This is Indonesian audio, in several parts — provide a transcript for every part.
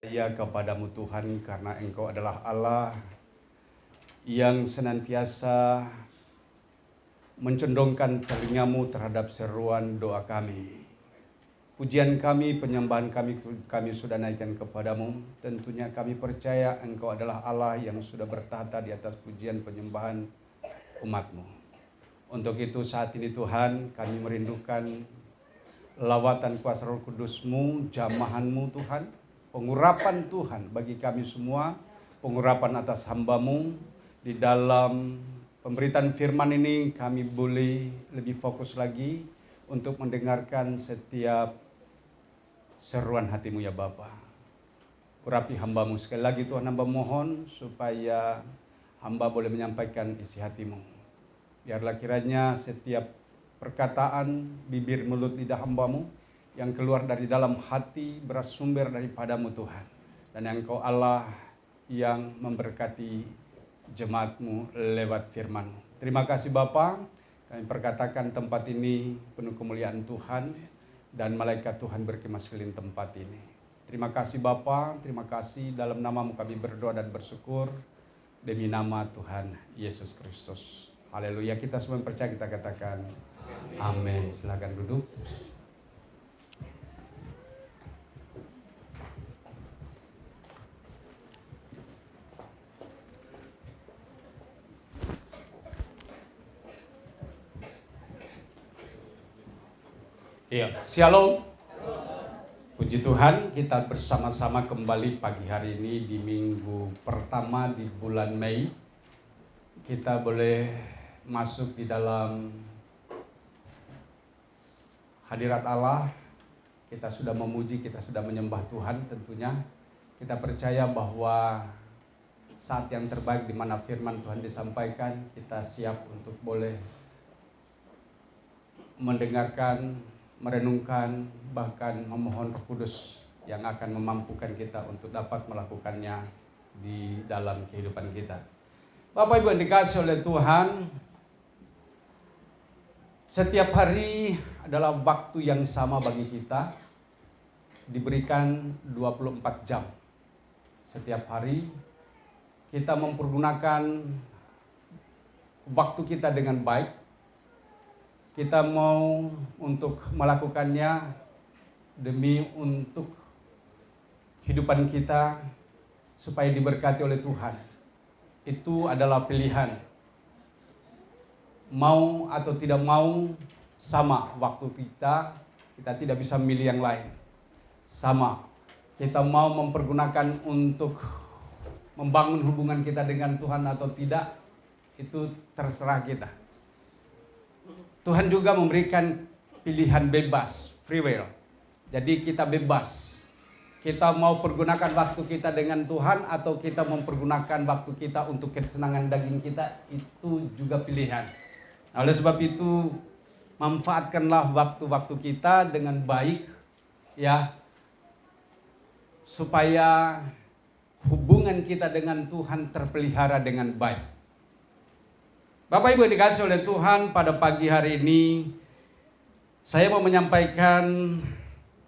Ya kepadamu Tuhan, karena Engkau adalah Allah yang senantiasa mencondongkan telingamu terhadap seruan doa kami. Pujian kami, penyembahan kami sudah naikkan kepadamu. Tentunya kami percaya Engkau adalah Allah yang sudah bertahta di atas pujian penyembahan umatmu. Untuk itu saat ini Tuhan, kami merindukan lawatan kuasa Roh Kudus-Mu, jamahan-Mu Tuhan, pengurapan Tuhan bagi kami semua, pengurapan atas hamba-Mu. Di dalam pemberitaan firman ini kami boleh lebih fokus lagi untuk mendengarkan setiap seruan hati-Mu ya Bapa. Urapi hamba-Mu sekali lagi Tuhan, hamba mohon supaya hamba boleh menyampaikan isi hati-Mu. Biarlah kiranya setiap perkataan bibir, mulut, lidah hamba-Mu yang keluar dari dalam hati bersumber daripadamu Tuhan. Dan Engkau Allah yang memberkati jemaat-Mu lewat firman-Mu. Terima kasih Bapa, kami perkatakan tempat ini penuh kemuliaan Tuhan dan malaikat Tuhan berkemah sekeliling tempat ini. Terima kasih Bapa, terima kasih dalam nama-Mu kami berdoa dan bersyukur demi nama Tuhan Yesus Kristus. Haleluya, kita semua percaya, kita katakan amin. Silakan duduk. Iya, shalom. Puji Tuhan, kita bersama-sama kembali pagi hari ini di minggu pertama di bulan Mei. Kita boleh masuk di dalam hadirat Allah. Kita sudah memuji, kita sudah menyembah Tuhan tentunya. Kita percaya bahwa saat yang terbaik di mana firman Tuhan disampaikan, kita siap untuk boleh mendengarkan, merenungkan, bahkan memohon Roh Kudus yang akan memampukan kita untuk dapat melakukannya di dalam kehidupan kita. Bapak Ibu yang dikasihi oleh Tuhan, setiap hari adalah waktu yang sama bagi kita, diberikan 24 jam. Setiap hari kita mempergunakan waktu kita dengan baik. Kita mau untuk melakukannya demi untuk kehidupan kita supaya diberkati oleh Tuhan. Itu adalah pilihan. Mau atau tidak mau sama waktu kita tidak bisa memilih yang lain. Sama, kita mau mempergunakan untuk membangun hubungan kita dengan Tuhan atau tidak, itu terserah kita. Tuhan juga memberikan pilihan bebas, free will. Jadi kita bebas. Kita mau pergunakan waktu kita dengan Tuhan atau kita mempergunakan waktu kita untuk kesenangan daging kita, itu juga pilihan. Oleh sebab itu, manfaatkanlah waktu-waktu kita dengan baik, ya, supaya hubungan kita dengan Tuhan terpelihara dengan baik. Bapak Ibu yang dikasihi oleh Tuhan, pada pagi hari ini saya mau menyampaikan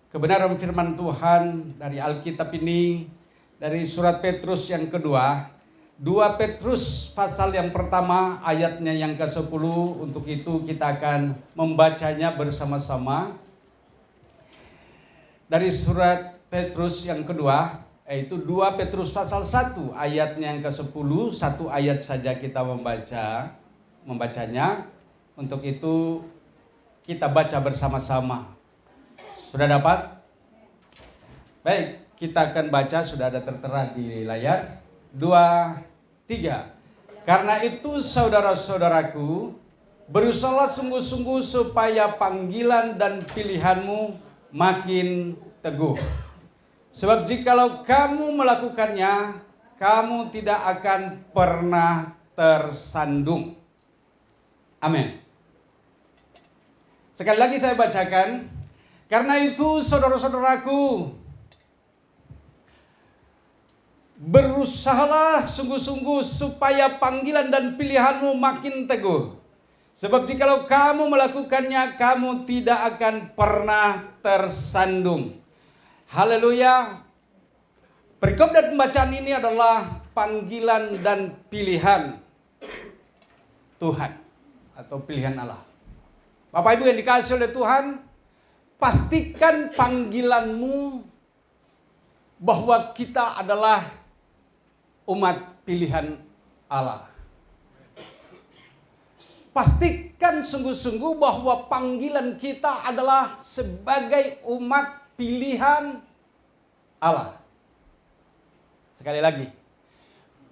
kebenaran firman Tuhan dari Alkitab ini, dari surat Petrus yang kedua, 2 Petrus pasal yang pertama ayatnya yang ke-10. Untuk itu kita akan membacanya bersama-sama dari surat Petrus yang kedua, yaitu 2 Petrus pasal 1 ayatnya yang ke-10. Satu ayat saja kita membacanya. Untuk itu kita baca bersama-sama. Sudah dapat? Baik, kita akan baca, sudah ada tertera di layar. 2, 3. Karena itu saudara-saudaraku, berusahalah sungguh-sungguh supaya panggilan dan pilihanmu makin teguh. Sebab jikalau kamu melakukannya, kamu tidak akan pernah tersandung. Amin. Sekali lagi saya bacakan. Karena itu saudara-saudaraku, berusahalah sungguh-sungguh supaya panggilan dan pilihanmu makin teguh. Sebab jikalau kamu melakukannya, kamu tidak akan pernah tersandung. Haleluya. Perikop dan pembacaan ini adalah panggilan dan pilihan Tuhan atau pilihan Allah. Bapak Ibu yang dikasihi oleh Tuhan, pastikan panggilanmu bahwa kita adalah umat pilihan Allah. Pastikan sungguh-sungguh bahwa panggilan kita adalah sebagai umat pilihan Allah. Sekali lagi,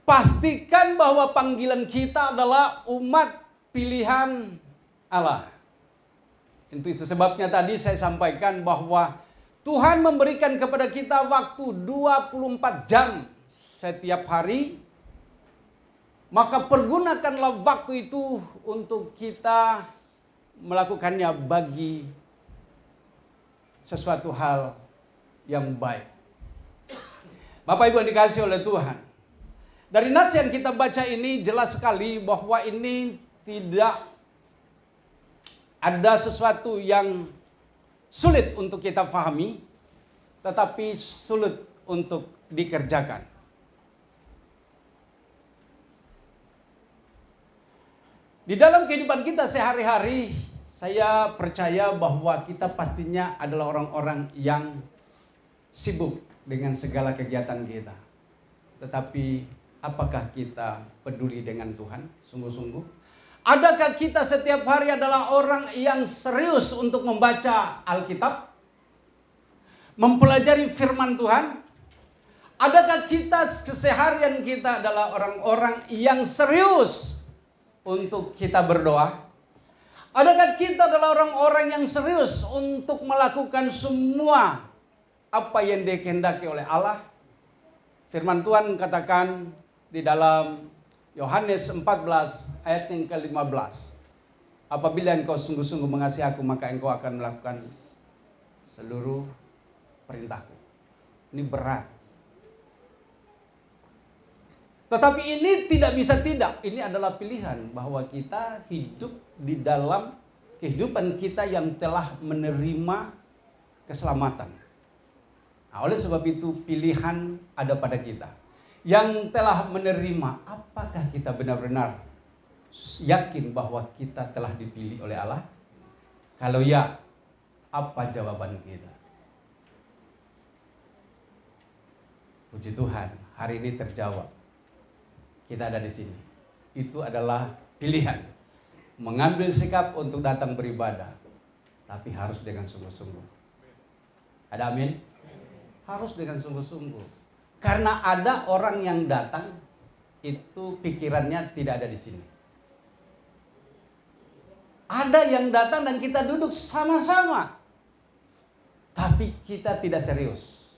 pastikan bahwa panggilan kita adalah umat pilihan Allah. Itu sebabnya tadi saya sampaikan bahwa Tuhan memberikan kepada kita waktu 24 jam setiap hari. Maka pergunakanlah waktu itu untuk kita melakukannya bagi sesuatu hal yang baik. Bapak Ibu yang dikasihi oleh Tuhan, dari nats yang kita baca ini jelas sekali bahwa ini tidak ada sesuatu yang sulit untuk kita pahami, tetapi sulit untuk dikerjakan. Di dalam kehidupan kita sehari-hari, saya percaya bahwa kita pastinya adalah orang-orang yang sibuk dengan segala kegiatan kita. Tetapi apakah kita peduli dengan Tuhan sungguh-sungguh? Adakah kita setiap hari adalah orang yang serius untuk membaca Alkitab? Mempelajari firman Tuhan? Adakah kita keseharian kita adalah orang-orang yang serius untuk kita berdoa? Adakah kita adalah orang-orang yang serius untuk melakukan semua apa yang dikehendaki oleh Allah? Firman Tuhan katakan di dalam Yohanes 14 ayat yang ke-15. Apabila engkau sungguh-sungguh mengasihi aku, maka engkau akan melakukan seluruh perintahku. Ini berat. Tetapi ini tidak bisa tidak. Ini adalah pilihan bahwa kita hidup di dalam kehidupan kita yang telah menerima keselamatan. Nah, oleh sebab itu pilihan ada pada kita. Yang telah menerima, apakah kita benar-benar yakin bahwa kita telah dipilih oleh Allah? Kalau ya, apa jawaban kita? Puji Tuhan, hari ini terjawab. Kita ada di sini. Itu adalah pilihan. Mengambil sikap untuk datang beribadah. Tapi harus dengan sungguh-sungguh. Ada amin? Harus dengan sungguh-sungguh. Karena ada orang yang datang, itu pikirannya tidak ada di sini. Ada yang datang dan kita duduk sama-sama. Tapi kita tidak serius.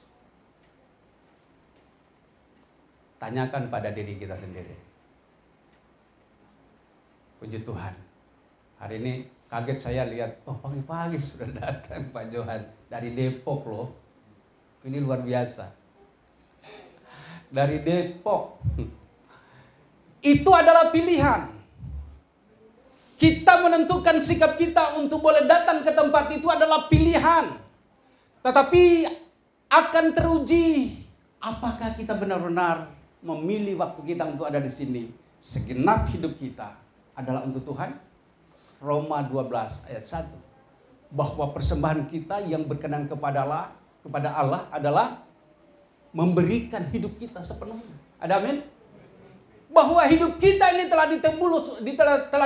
Tanyakan pada diri kita sendiri. Puji Tuhan. Hari ini kaget saya lihat, oh pagi-pagi sudah datang Pak Johan dari Depok loh. Ini luar biasa. Dari Depok. Itu adalah pilihan. Kita menentukan sikap kita untuk boleh datang ke tempat itu adalah pilihan. Tetapi akan teruji apakah kita benar-benar memilih waktu kita untuk ada di sini. Segenap hidup kita adalah untuk Tuhan. Roma 12 ayat 1. Bahwa persembahan kita yang berkenan kepada Allah adalah memberikan hidup kita sepenuhnya. Ada amin? Bahwa hidup kita ini telah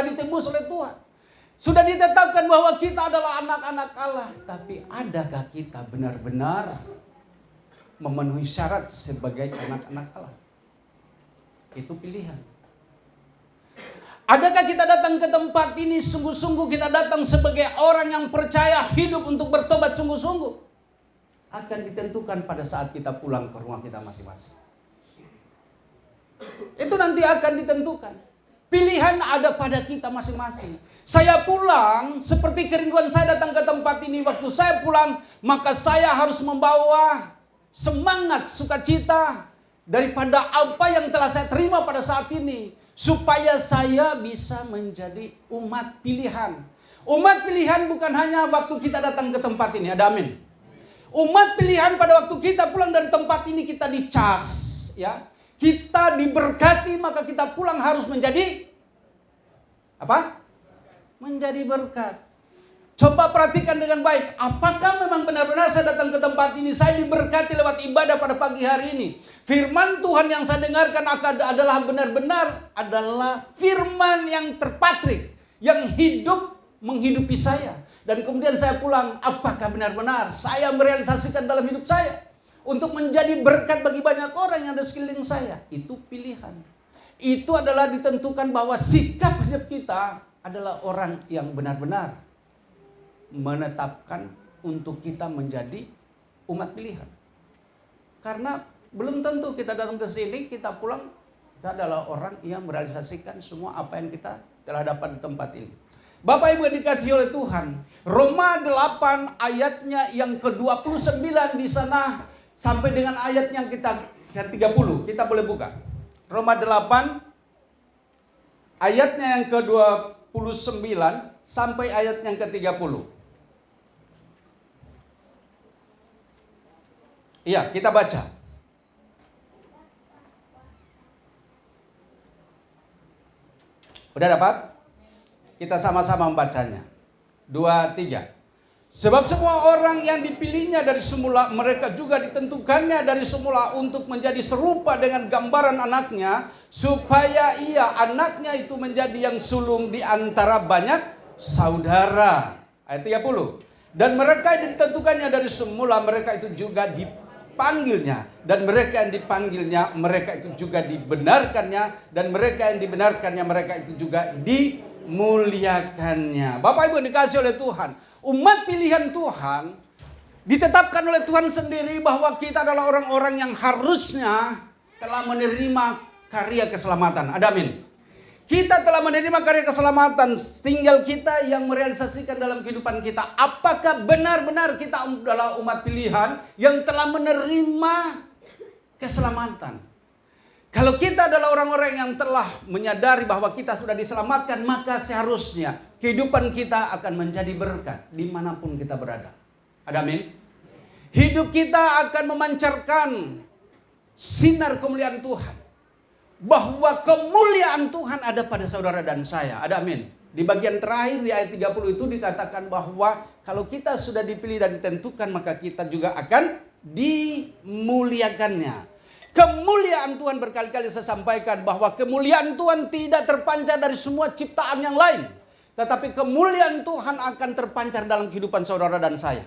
ditebus oleh Tuhan. Sudah ditetapkan bahwa kita adalah anak-anak Allah. Tapi adakah kita benar-benar memenuhi syarat sebagai anak-anak Allah? Itu pilihan. Adakah kita datang ke tempat ini sungguh-sungguh kita datang sebagai orang yang percaya hidup untuk bertobat sungguh-sungguh? Akan ditentukan pada saat kita pulang ke rumah kita masing-masing. Itu nanti akan ditentukan. Pilihan ada pada kita masing-masing. Saya pulang seperti kerinduan saya datang ke tempat ini. Waktu saya pulang, maka saya harus membawa semangat, sukacita daripada apa yang telah saya terima pada saat ini. Supaya saya bisa menjadi umat pilihan. Umat pilihan bukan hanya waktu kita datang ke tempat ini. Ada amin? Umat pilihan pada waktu kita pulang dari tempat ini kita dicas, ya. Kita diberkati, maka kita pulang harus menjadi apa? Menjadi berkat. Coba perhatikan dengan baik, apakah memang benar-benar saya datang ke tempat ini, saya diberkati lewat ibadah pada pagi hari ini. Firman Tuhan yang saya dengarkan adalah benar-benar adalah firman yang terpatrik, yang hidup menghidupi saya. Dan kemudian saya pulang, apakah benar-benar saya merealisasikan dalam hidup saya untuk menjadi berkat bagi banyak orang yang ada sekeliling saya. Itu pilihan. Itu adalah ditentukan bahwa sikap hidup kita adalah orang yang benar-benar menetapkan untuk kita menjadi umat pilihan. Karena belum tentu kita datang ke sini, kita pulang, kita adalah orang yang merealisasikan semua apa yang kita telah dapat di tempat ini. Bapak Ibu yang dikasihi oleh Tuhan, Roma 8 ayatnya yang ke-29 di sana sampai dengan ayat yang kita 30, kita boleh buka. Roma 8 ayatnya yang ke-29 sampai ayat yang ke-30. Iya, kita baca. Udah dapat? Kita sama-sama membacanya. 2, 3. Sebab semua orang yang dipilihnya dari semula, mereka juga ditentukannya dari semula untuk menjadi serupa dengan gambaran anaknya, supaya ia, anaknya itu menjadi yang sulung di antara banyak saudara. Ayat 30. Dan mereka yang ditentukannya dari semula, mereka itu juga dipanggilnya, dan mereka yang dipanggilnya, mereka itu juga dibenarkannya, dan mereka yang dibenarkannya, mereka itu juga dimuliakannya. Bapak Ibu dikasih oleh Tuhan, umat pilihan Tuhan ditetapkan oleh Tuhan sendiri bahwa kita adalah orang-orang yang harusnya telah menerima karya keselamatan. Ada amin. Kita telah menerima karya keselamatan, tinggal kita yang merealisasikan dalam kehidupan kita. Apakah benar-benar kita adalah umat pilihan yang telah menerima keselamatan? Kalau kita adalah orang-orang yang telah menyadari bahwa kita sudah diselamatkan, maka seharusnya kehidupan kita akan menjadi berkat dimanapun kita berada. Ada amin? Hidup kita akan memancarkan sinar kemuliaan Tuhan. Bahwa kemuliaan Tuhan ada pada saudara dan saya. Ada amin. Di bagian terakhir di ayat 30 itu dikatakan bahwa kalau kita sudah dipilih dan ditentukan, maka kita juga akan dimuliakannya. Kemuliaan Tuhan, berkali-kali saya sampaikan bahwa kemuliaan Tuhan tidak terpancar dari semua ciptaan yang lain. Tetapi kemuliaan Tuhan akan terpancar dalam kehidupan saudara dan saya.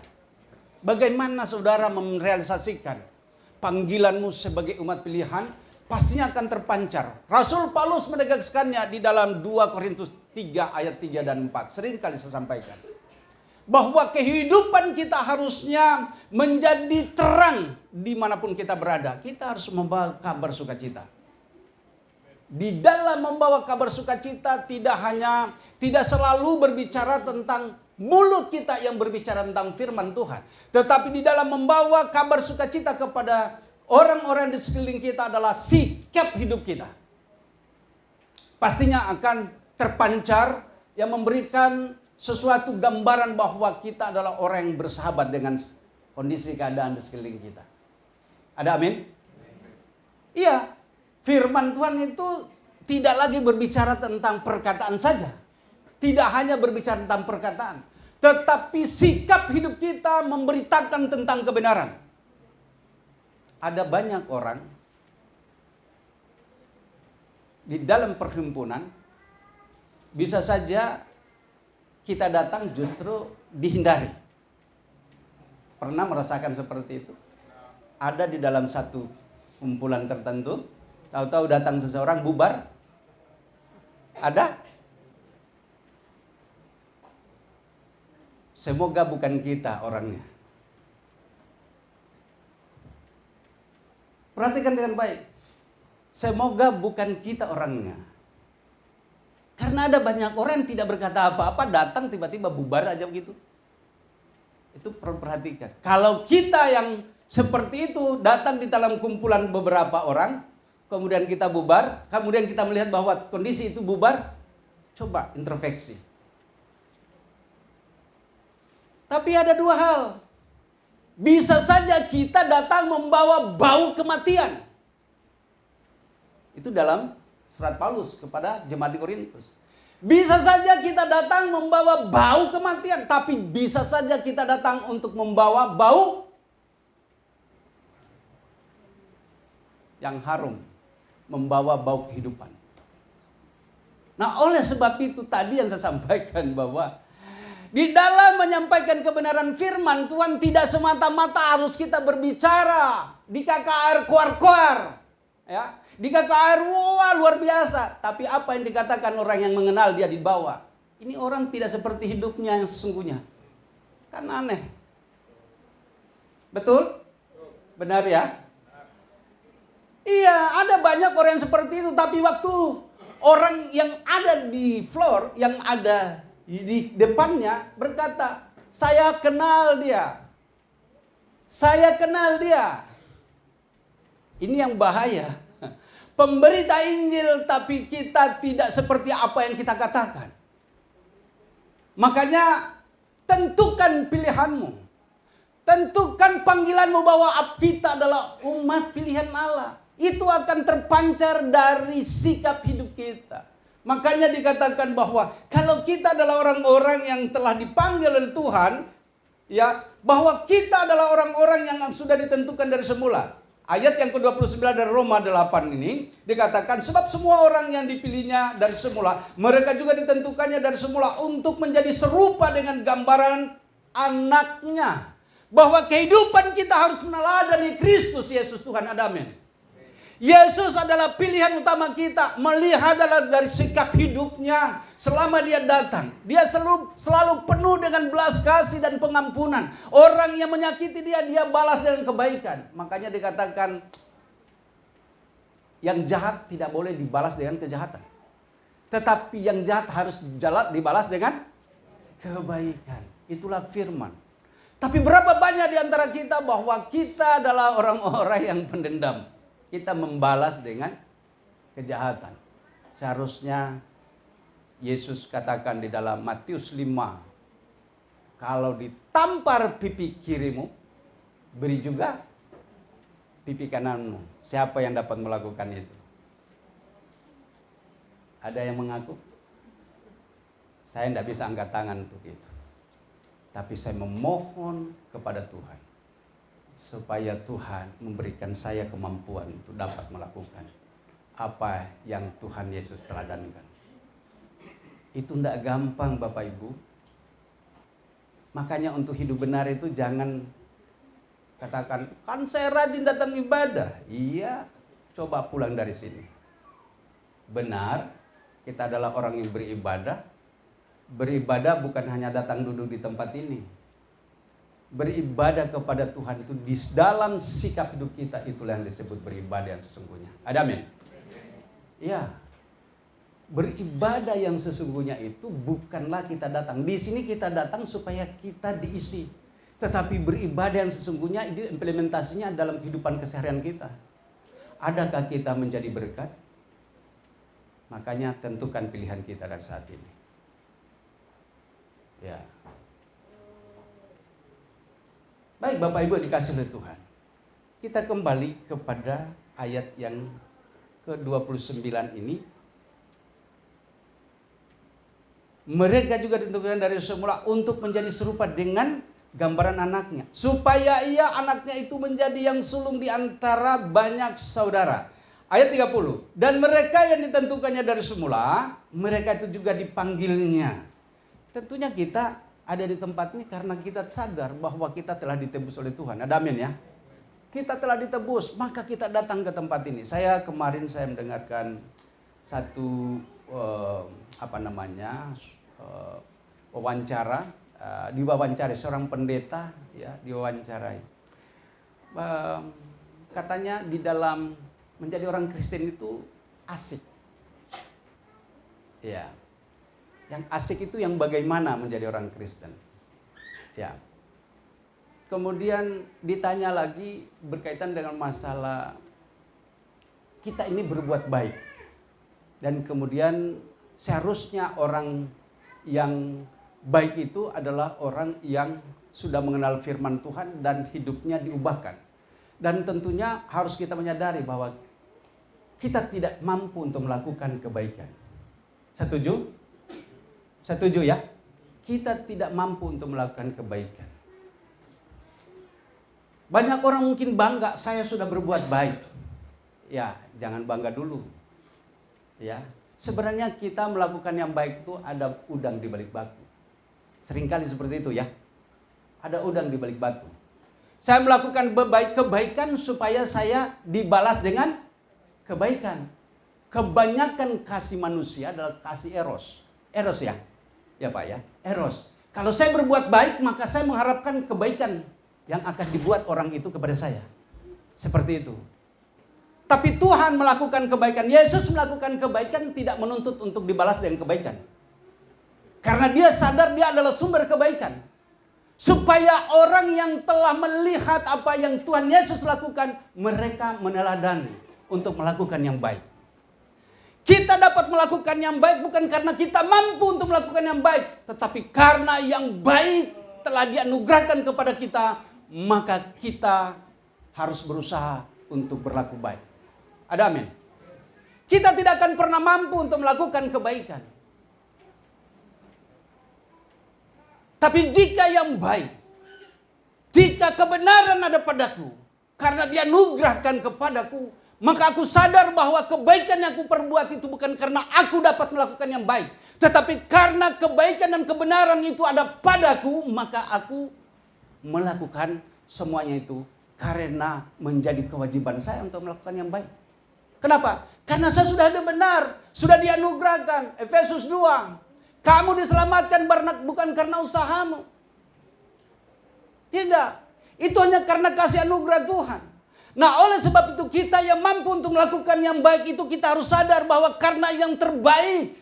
Bagaimana saudara merealisasikan panggilanmu sebagai umat pilihan? Pastinya akan terpancar. Rasul Paulus menegaskannya di dalam 2 Korintus 3 ayat 3 dan 4. Sering kali saya sampaikan. Bahwa kehidupan kita harusnya menjadi terang dimanapun kita berada. Kita harus membawa kabar sukacita. Di dalam membawa kabar sukacita tidak selalu berbicara tentang mulut kita yang berbicara tentang firman Tuhan. Tetapi di dalam membawa kabar sukacita kepada orang-orang di sekeliling kita adalah sikap hidup kita. Pastinya akan terpancar yang memberikan sesuatu gambaran bahwa kita adalah orang yang bersahabat dengan kondisi keadaan di sekeliling kita. Ada amin? Iya, firman Tuhan itu tidak lagi berbicara tentang perkataan saja. Tidak hanya berbicara tentang perkataan. Tetapi sikap hidup kita memberitakan tentang kebenaran. Ada banyak orang di dalam perhimpunan, bisa saja kita datang justru dihindari. Pernah merasakan seperti itu? Ada di dalam satu kumpulan tertentu, tahu-tahu datang seseorang bubar? Ada? Semoga bukan kita orangnya. Perhatikan dengan baik. Semoga bukan kita orangnya. Karena ada banyak orang yang tidak berkata apa-apa, datang tiba-tiba bubar aja begitu. Itu perlu perhatikan. Kalau kita yang seperti itu datang di dalam kumpulan beberapa orang, kemudian kita bubar, kemudian kita melihat bahwa kondisi itu bubar, coba introspeksi. Tapi ada dua hal. bisa saja kita datang membawa bau kematian. Itu dalam surat Paulus kepada jemaat di Korintus. Bisa saja kita datang membawa bau kematian, tapi bisa saja kita datang untuk membawa bau yang harum, membawa bau kehidupan. Nah, oleh sebab itu tadi yang saya sampaikan bahwa di dalam menyampaikan kebenaran firman Tuhan tidak semata-mata harus kita berbicara di KKR kuar-kuar, ya. Di KKR wah luar biasa, tapi apa yang dikatakan orang yang mengenal dia di bawah? Ini orang tidak seperti hidupnya yang sesungguhnya. Kan aneh. Betul? Benar ya? Iya, ada banyak orang yang seperti itu, tapi waktu orang yang ada di floor, yang ada di depannya berkata, saya kenal dia. Saya kenal dia. Ini yang bahaya. Pemberita Injil tapi kita tidak seperti apa yang kita katakan. Makanya tentukan pilihanmu. Tentukan panggilanmu bahwa kita adalah umat pilihan Allah. Itu akan terpancar dari sikap hidup kita. Makanya dikatakan bahwa kalau kita adalah orang-orang yang telah dipanggil oleh Tuhan, ya, bahwa kita adalah orang-orang yang sudah ditentukan dari semula. Ayat yang ke-29 dari Roma 8 ini dikatakan sebab semua orang yang dipilihnya dari semula, mereka juga ditentukannya dari semula untuk menjadi serupa dengan gambaran anaknya. Bahwa kehidupan kita harus meneladani Kristus Yesus Tuhan. Amin. Yesus adalah pilihan utama kita. Melihat adalah dari sikap hidupnya selama dia datang. Dia selalu penuh dengan belas kasih dan pengampunan. Orang yang menyakiti dia, dia balas dengan kebaikan. Makanya dikatakan yang jahat tidak boleh dibalas dengan kejahatan. Tetapi yang jahat harus dibalas dengan kebaikan. Itulah firman. Tapi berapa banyak di antara kita bahwa kita adalah orang-orang yang pendendam. Kita membalas dengan kejahatan. Seharusnya Yesus katakan di dalam Matius 5, kalau ditampar pipi kirimu, beri juga pipi kananmu. Siapa yang dapat melakukan itu? Ada yang mengaku? Saya tidak bisa angkat tangan untuk itu. Tapi saya memohon kepada Tuhan supaya Tuhan memberikan saya kemampuan untuk dapat melakukan apa yang Tuhan Yesus teladankan. Itu tidak gampang Bapak Ibu. Makanya untuk hidup benar itu jangan katakan, kan saya rajin datang ibadah. Iya, coba pulang dari sini. Benar, kita adalah orang yang beribadah. Beribadah bukan hanya datang duduk di tempat ini. Beribadah kepada Tuhan itu di dalam sikap hidup kita, itulah yang disebut beribadah yang sesungguhnya. Ada amin? Ya. Beribadah yang sesungguhnya itu bukanlah kita datang. Di sini kita datang supaya kita diisi. Tetapi beribadah yang sesungguhnya itu implementasinya dalam kehidupan keseharian kita. Adakah kita menjadi berkat? Makanya tentukan pilihan kita dari saat ini. Ya. Baik Bapak Ibu dikasih oleh Tuhan. Kita kembali kepada ayat yang ke-29 ini. Mereka juga ditentukan dari semula untuk menjadi serupa dengan gambaran anaknya. Supaya ia anaknya itu menjadi yang sulung di antara banyak saudara. Ayat 30. Dan mereka yang ditentukannya dari semula, mereka itu juga dipanggilnya. Tentunya kita ada di tempat ini karena kita sadar bahwa kita telah ditebus oleh Tuhan. Ada amin ya? Kita telah ditebus, maka kita datang ke tempat ini. Kemarin saya mendengarkan satu wawancara, diwawancari seorang pendeta, ya, diwawancarai. Katanya di dalam menjadi orang Kristen itu asik. Ya. Yang asik itu yang bagaimana menjadi orang Kristen. Ya. Kemudian ditanya lagi berkaitan dengan masalah kita ini berbuat baik. Dan kemudian seharusnya orang yang baik itu adalah orang yang sudah mengenal firman Tuhan dan hidupnya diubahkan. Dan tentunya harus kita menyadari bahwa kita tidak mampu untuk melakukan kebaikan. Setuju? Setuju ya? Kita tidak mampu untuk melakukan kebaikan. Banyak orang mungkin bangga, saya sudah berbuat baik. Ya, jangan bangga dulu. Ya, sebenarnya kita melakukan yang baik itu ada udang di balik batu. Seringkali seperti itu ya. Ada udang di balik batu. Saya melakukan kebaikan supaya saya dibalas dengan kebaikan. Kebanyakan kasih manusia adalah kasih eros. Eros ya? Ya Pak ya, eros. Kalau saya berbuat baik, maka saya mengharapkan kebaikan yang akan dibuat orang itu kepada saya. Seperti itu. Tapi Tuhan melakukan kebaikan. Yesus melakukan kebaikan tidak menuntut untuk dibalas dengan kebaikan. Karena dia sadar dia adalah sumber kebaikan. Supaya orang yang telah melihat apa yang Tuhan Yesus lakukan, mereka meneladani untuk melakukan yang baik. Kita dapat melakukan yang baik bukan karena kita mampu untuk melakukan yang baik. Tetapi karena yang baik telah dianugerahkan kepada kita, maka kita harus berusaha untuk berlaku baik. Ada amin? Kita tidak akan pernah mampu untuk melakukan kebaikan. Tapi jika yang baik, jika kebenaran ada padaku, karena dia anugerahkan kepadaku, maka aku sadar bahwa kebaikan yang aku perbuat itu bukan karena aku dapat melakukan yang baik. Tetapi karena kebaikan dan kebenaran itu ada padaku, maka aku melakukan semuanya itu karena menjadi kewajiban saya untuk melakukan yang baik. Kenapa? Karena saya sudah ada benar, sudah dianugerahkan. Efesus 2, kamu diselamatkan bukan karena usahamu. Tidak, itu hanya karena kasih anugerah Tuhan. Nah, oleh sebab itu kita yang mampu untuk melakukan yang baik itu kita harus sadar bahwa karena yang terbaik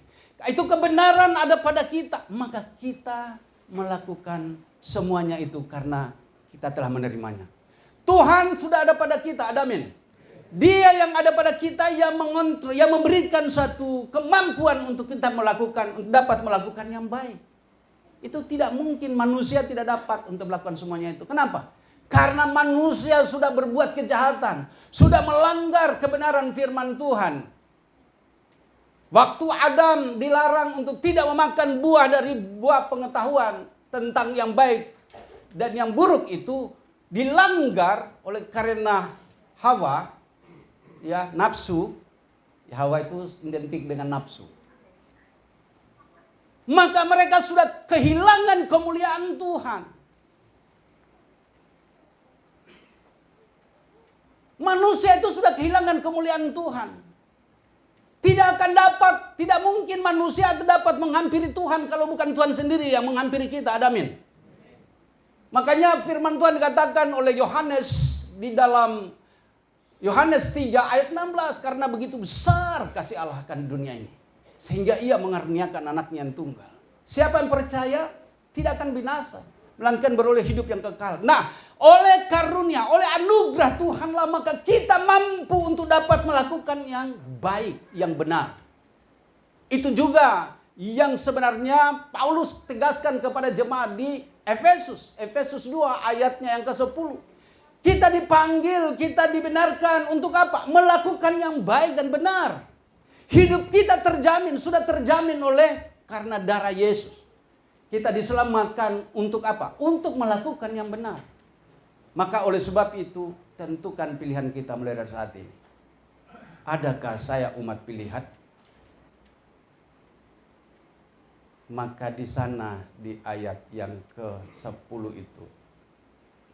itu kebenaran ada pada kita, maka kita melakukan semuanya itu karena kita telah menerimanya. Tuhan sudah ada pada kita, amin. Dia yang ada pada kita yang memberikan suatu kemampuan untuk kita dapat melakukan yang baik. Itu tidak mungkin, manusia tidak dapat untuk melakukan semuanya itu. Kenapa? Karena manusia sudah berbuat kejahatan, sudah melanggar kebenaran firman Tuhan. Waktu Adam dilarang untuk tidak memakan buah dari buah pengetahuan tentang yang baik dan yang buruk itu dilanggar oleh karena Hawa, ya nafsu. Hawa itu identik dengan nafsu. Maka mereka sudah kehilangan kemuliaan Tuhan. Manusia itu sudah kehilangan kemuliaan Tuhan. Tidak mungkin manusia dapat menghampiri Tuhan kalau bukan Tuhan sendiri yang menghampiri kita. Amin. Makanya firman Tuhan dikatakan oleh Yohanes di dalam Yohanes 3 ayat 16. Karena begitu besar kasih Allah akan dunia ini, sehingga ia mengaruniakan anaknya yang tunggal. Siapa yang percaya tidak akan binasa, melainkan beroleh hidup yang kekal. Nah, oleh karunia, oleh anugerah Tuhanlah maka kita mampu untuk dapat melakukan yang baik, yang benar. Itu juga yang sebenarnya Paulus tegaskan kepada jemaat di Efesus. Efesus 2 ayatnya yang ke-10. Kita dipanggil, kita dibenarkan untuk apa? Melakukan yang baik dan benar. Hidup kita terjamin, sudah terjamin karena darah Yesus. Kita diselamatkan untuk apa? Untuk melakukan yang benar. Maka oleh sebab itu, tentukan pilihan kita mulai dari saat ini. Adakah saya umat pilihan? Maka di sana di ayat yang ke-10 itu,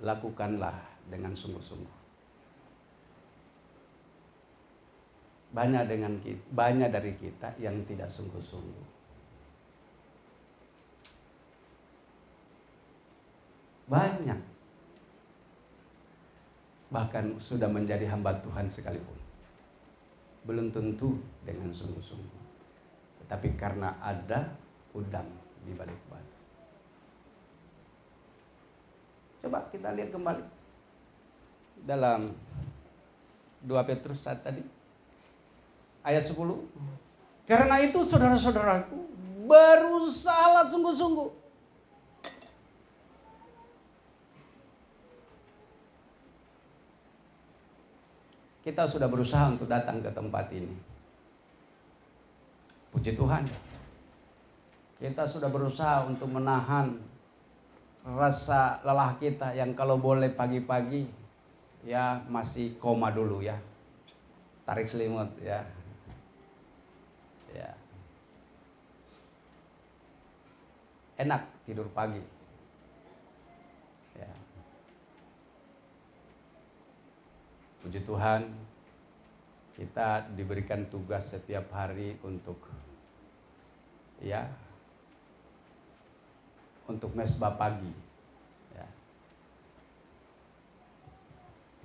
lakukanlah dengan sungguh-sungguh. Banyak dari kita yang tidak sungguh-sungguh. Banyak. Bahkan sudah menjadi hamba Tuhan sekalipun, belum tentu dengan sungguh-sungguh. Tetapi karena ada udang di balik batu. Coba kita lihat kembali dalam 2 Petrus 1 tadi, ayat 10. Karena itu saudara-saudaraku, berusahalah sungguh-sungguh kita sudah berusaha untuk datang ke tempat ini. Puji Tuhan. Kita sudah berusaha untuk menahan rasa lelah kita yang kalau boleh pagi-pagi ya masih koma dulu ya. Tarik selimut ya. Ya. Enak tidur pagi. Ya. Puji Tuhan, kita diberikan tugas setiap hari untuk mesbah pagi. Ya.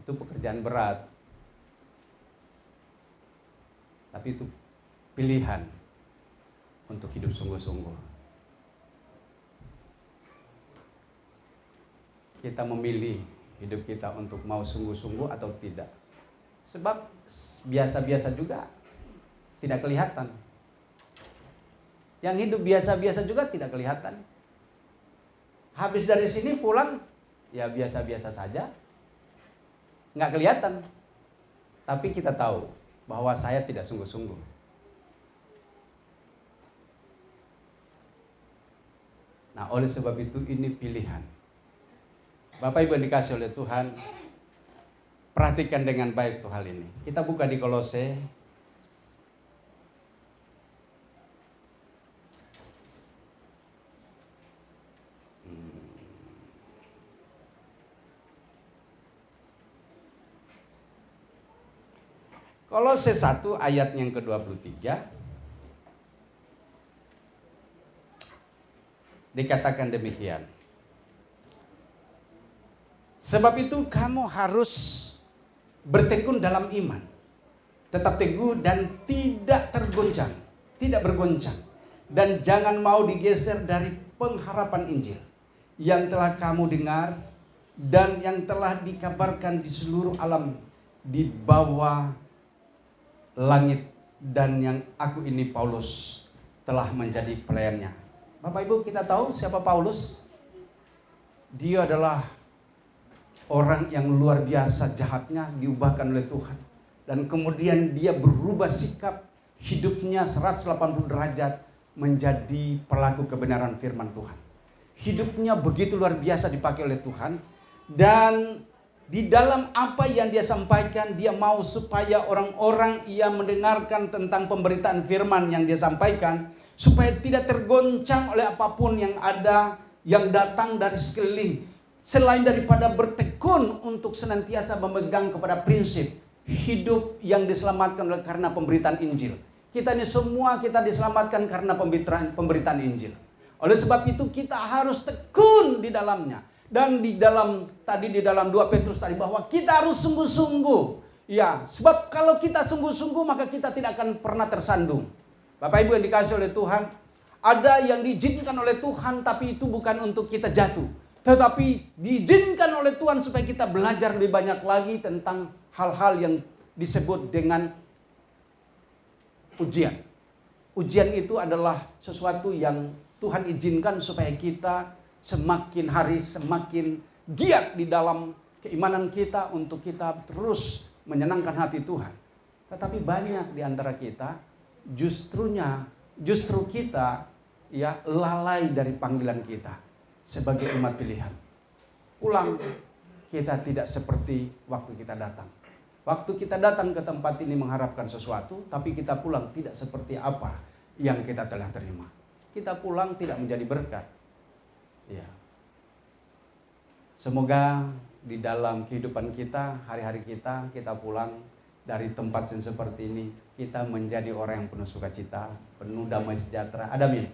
Itu pekerjaan berat. Tapi itu pilihan untuk hidup sungguh-sungguh. Kita memilih hidup kita untuk mau sungguh-sungguh atau tidak. Sebab biasa-biasa juga tidak kelihatan. Yang hidup biasa-biasa juga tidak kelihatan. Habis dari sini pulang, ya biasa-biasa saja. Nggak kelihatan. Tapi kita tahu bahwa saya tidak sungguh-sungguh. Nah, oleh sebab itu ini pilihan. Bapak Ibu yang dikasih oleh Tuhan, perhatikan dengan baik tuh hal ini. Kita buka di Kolose. Kolose 1 ayat yang ke-23 dikatakan demikian. Sebab itu kamu harus bertekun dalam iman, tetap teguh dan tidak tergoncang, tidak bergoncang, dan jangan mau digeser dari pengharapan Injil yang telah kamu dengar dan yang telah dikabarkan di seluruh alam di bawah langit, dan yang aku ini Paulus telah menjadi pelayannya. Bapak Ibu, kita tahu siapa Paulus? Dia adalah orang yang luar biasa jahatnya, diubahkan oleh Tuhan. Dan kemudian dia berubah sikap, hidupnya 180 derajat menjadi pelaku kebenaran firman Tuhan. Hidupnya begitu luar biasa dipakai oleh Tuhan. Dan di dalam apa yang dia sampaikan, dia mau supaya orang-orang yang mendengarkan tentang pemberitaan firman yang dia sampaikan, supaya tidak tergoncang oleh apapun yang ada, yang datang dari sekeliling. Selain daripada bertekun untuk senantiasa memegang kepada prinsip hidup yang diselamatkan oleh karena pemberitaan Injil. Kita ini semua kita diselamatkan karena pemberitaan Injil. Oleh sebab itu kita harus tekun di dalamnya. Dan di dalam 2 Petrus tadi bahwa kita harus sungguh-sungguh. Ya, sebab kalau kita sungguh-sungguh maka kita tidak akan pernah tersandung. Bapak Ibu yang dikasih oleh Tuhan, ada yang diizinkan oleh Tuhan tapi itu bukan untuk kita jatuh. Tetapi diizinkan oleh Tuhan supaya kita belajar lebih banyak lagi tentang hal-hal yang disebut dengan ujian. Ujian itu adalah sesuatu yang Tuhan izinkan supaya kita semakin hari semakin giat di dalam keimanan kita untuk kita terus menyenangkan hati Tuhan. Tetapi banyak di antara kita justru kita ya lalai dari panggilan kita sebagai umat pilihan. Pulang kita tidak seperti waktu kita datang. Waktu kita datang ke tempat ini mengharapkan sesuatu, tapi kita pulang tidak seperti apa yang kita telah terima. Kita pulang tidak menjadi berkat. Ya. Semoga di dalam kehidupan kita, hari-hari kita pulang dari tempat yang seperti ini, kita menjadi orang yang penuh sukacita, penuh damai sejahtera. Amin.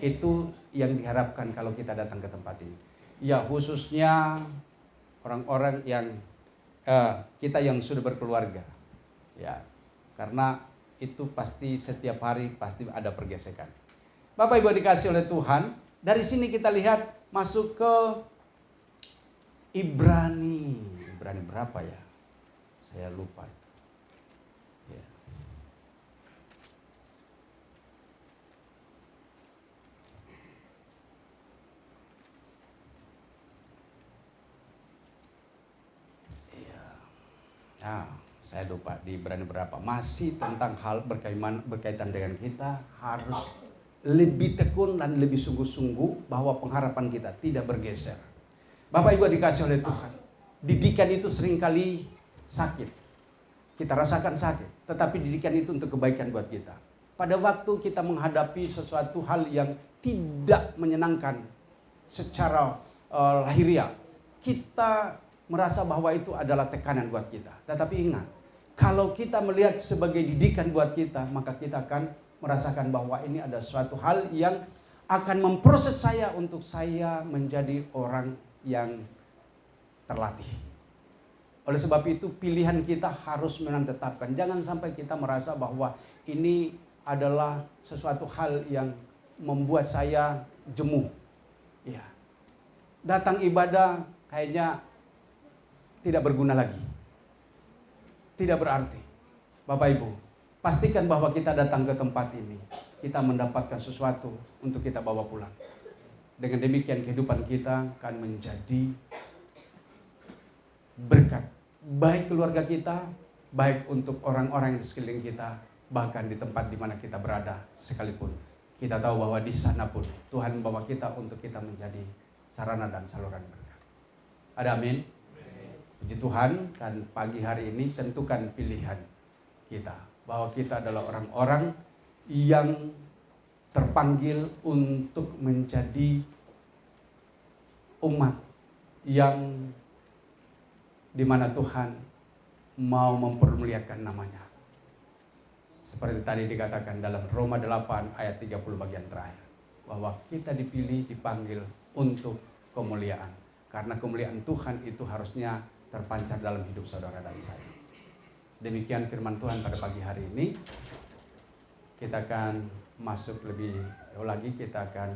Itu yang diharapkan kalau kita datang ke tempat ini. Ya, khususnya orang-orang yang kita yang sudah berkeluarga. Ya, karena itu pasti setiap hari pasti ada pergesekan. Bapak Ibu dikasih oleh Tuhan, dari sini kita lihat masuk ke Ibrani berapa ya? Saya lupa itu. Ya. Ya. Nah, saya lupa di Ibrani berapa, masih tentang hal berkaitan dengan kita harus lebih tekun dan lebih sungguh-sungguh bahwa pengharapan kita tidak bergeser. Bapak Ibu dikasih oleh Tuhan, didikan itu seringkali sakit. Kita rasakan sakit, tetapi didikan itu untuk kebaikan buat kita. Pada waktu kita menghadapi sesuatu hal yang tidak menyenangkan secara lahiriah, kita merasa bahwa itu adalah tekanan buat kita. Tetapi ingat, kalau kita melihat sebagai didikan buat kita, maka kita akan merasakan bahwa ini ada suatu hal yang akan memproses saya untuk saya menjadi orang yang terlatih. Oleh sebab itu pilihan kita harus memang tetapkan. Jangan sampai kita merasa bahwa ini adalah sesuatu hal yang membuat saya jemu. Ya. Datang ibadah kayaknya tidak berguna lagi. Tidak berarti. Bapak Ibu, pastikan bahwa kita datang ke tempat ini, kita mendapatkan sesuatu untuk kita bawa pulang. Dengan demikian kehidupan kita akan menjadi berkat. Baik keluarga kita, baik untuk orang-orang yang di sekeliling kita, bahkan di tempat di mana kita berada sekalipun. Kita tahu bahwa di sana pun Tuhan membawa kita untuk kita menjadi sarana dan saluran berkat. Ada amin? Puji Tuhan, dan pagi hari ini tentukan pilihan kita. Bahwa kita adalah orang-orang yang terpanggil untuk menjadi umat yang dimana Tuhan mau mempermuliakan namanya. Seperti tadi dikatakan dalam Roma 8 ayat 30 bagian terakhir. Bahwa kita dipilih, dipanggil untuk kemuliaan. Karena kemuliaan Tuhan itu harusnya terpancar dalam hidup saudara dan saya. Demikian firman Tuhan pada pagi hari ini. Kita akan masuk lebih jauh lagi, kita akan